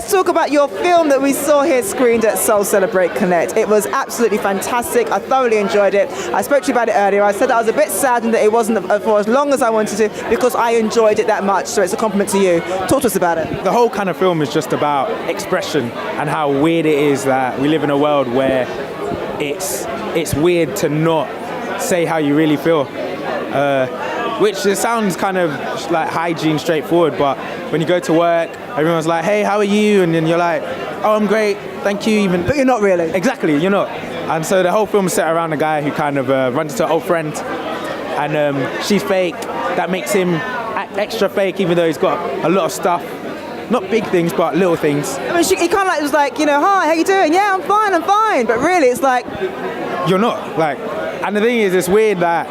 let's talk about your film that we saw here screened at S.O.U.L Celebrate Connect. It was absolutely fantastic. I thoroughly enjoyed it. I spoke to you about it earlier. I said that I was a bit saddened that it wasn't for as long as I wanted to because I enjoyed it that much. So it's a compliment to you. Talk to us about it. The whole kind of film is just about expression and how weird it is that we live in a world where it's weird to not say how you really feel. Which it sounds kind of like hygiene, straightforward, but when you go to work, everyone's like, hey, how are you? And then you're like, oh, I'm great, thank you. But you're not really. Exactly, you're not. And so the whole film is set around a guy who kind of runs into an old friend, and she's fake. That makes him act extra fake, even though he's got a lot of stuff. Not big things, but little things. I mean, he kind of was like, you know, hi, how you doing? Yeah, I'm fine. But really, it's like... You're not. Like, and the thing is, it's weird that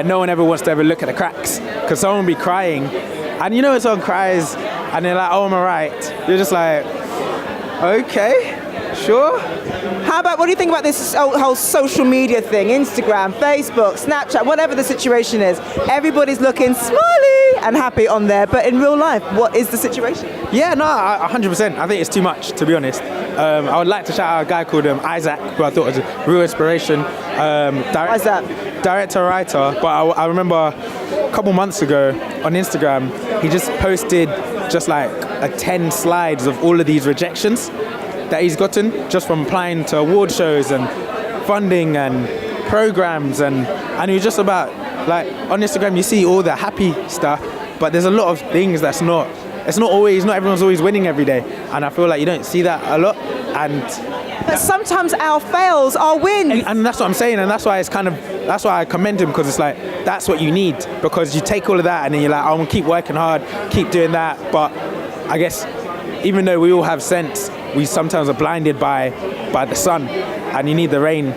no one ever wants to ever look at the cracks, because someone will be crying, and you know when someone cries and they're like, oh, am I right? You're just like, okay, sure. How about, what do you think about this whole social media thing? Instagram, Facebook, Snapchat, whatever the situation is. Everybody's looking smiley and happy on there, but in real life, what is the situation? Yeah, no, 100%. I think it's too much, to be honest. I would like to shout out a guy called Isaac, who I thought was a real inspiration. Why's that? Director, writer, but I remember a couple months ago on Instagram, he just posted just like 10 slides of all of these rejections that he's gotten just from applying to award shows and funding and programs, and he was just about, like, on Instagram you see all the happy stuff, but there's a lot of things that's not everyone's always winning every day, and I feel like you don't see that a lot. But sometimes our fails are wins. And that's what I'm saying, and that's why I commend him, because it's like, that's what you need, because you take all of that and then you're like, oh, I'm gonna keep working hard, keep doing that. But I guess even though we all have sense, we sometimes are blinded by the sun, and you need the rain.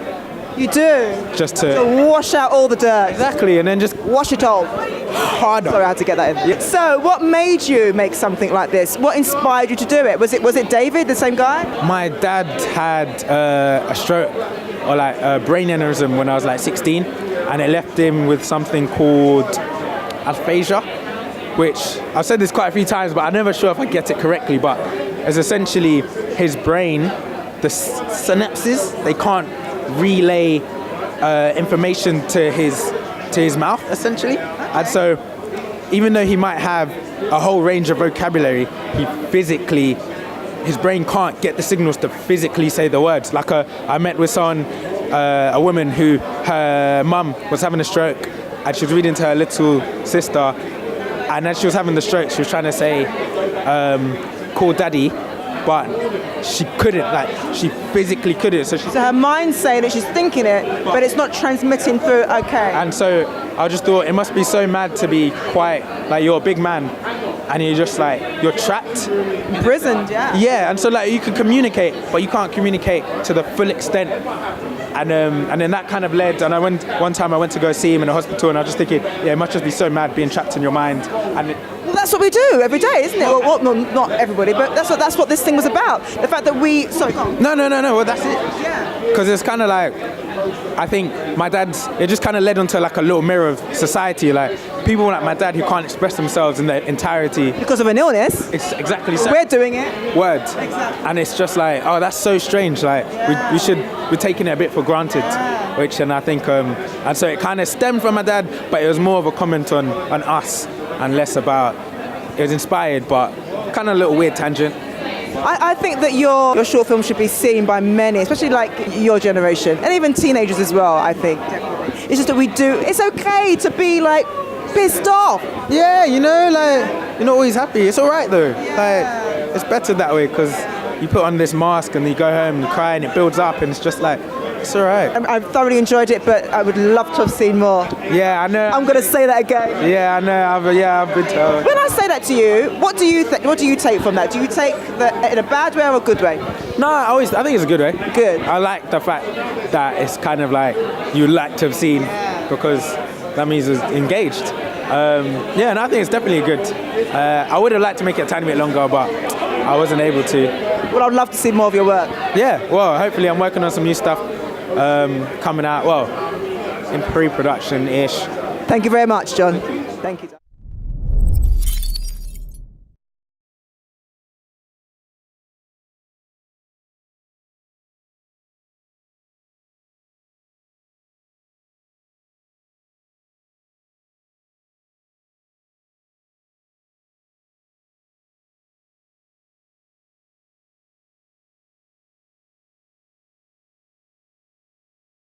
You do. Just to wash out all the dirt. Exactly, and then just wash it all. Harder. Sorry, I had to get that in. Yeah. So, what made you make something like this? What inspired you to do it? Was it David, the same guy? My dad had a stroke, or like a brain aneurysm, when I was like 16, and it left him with something called aphasia, which I've said this quite a few times, but I'm never sure if I get it correctly. But it's essentially his brain, the synapses, they can't relay information to his mouth, essentially. And so even though he might have a whole range of vocabulary, his brain can't get the signals to physically say the words. Like I met with someone, a woman who, her mum was having a stroke, and she was reading to her little sister, and as she was having the stroke, she was trying to say, call daddy, but she couldn't, like, she physically couldn't. So her mind's saying that she's thinking it, but it's not transmitting through, okay. And so I just thought, it must be so mad to be quiet, like, you're a big man, and you're just like, you're trapped. Imprisoned, yeah. Yeah, and so like, you can communicate, but you can't communicate to the full extent. And then that kind of led, and one time I went to go see him in a hospital, and I was just thinking, yeah, it must just be so mad being trapped in your mind. Well, that's what we do every day, isn't it? Well, not everybody, but that's what this thing was about. The fact that we... Sorry, go on. No, well, that's it. Yeah. Because it's kind of like, I think my dad's, it just kind of led onto like a little mirror of society, like people like my dad who can't express themselves in their entirety. Because of an illness. It's exactly so. We're doing it. Words. Exactly. And it's just like, oh, that's so strange. Like, we're taking it a bit for granted, and I think, and so it kind of stemmed from my dad, but it was more of a comment on us and less about, it was inspired, but kind of a little weird tangent. I think that your short film should be seen by many, especially like your generation, and even teenagers as well, I think. It's just that it's okay to be like pissed off. Yeah, you know, like, you're not always happy. It's all right though. Yeah. Like, it's better that way, because you put on this mask and you go home and you cry and it builds up, and it's just like, it's all right. I've thoroughly enjoyed it, but I would love to have seen more. Yeah, I know. I'm going to say that again. Yeah, I know. I've been told. When I say that to you, what do you take from that? Do you take that in a bad way or a good way? No, I think it's a good way. Good. I like the fact that it's kind of like you'd like to have seen, because that means it's engaged. And I think it's definitely good. I would have liked to make it a tiny bit longer, but I wasn't able to. Well, I'd love to see more of your work. Yeah, well, hopefully I'm working on some new stuff coming out, well, in pre-production-ish. Thank you very much, John. Thank you.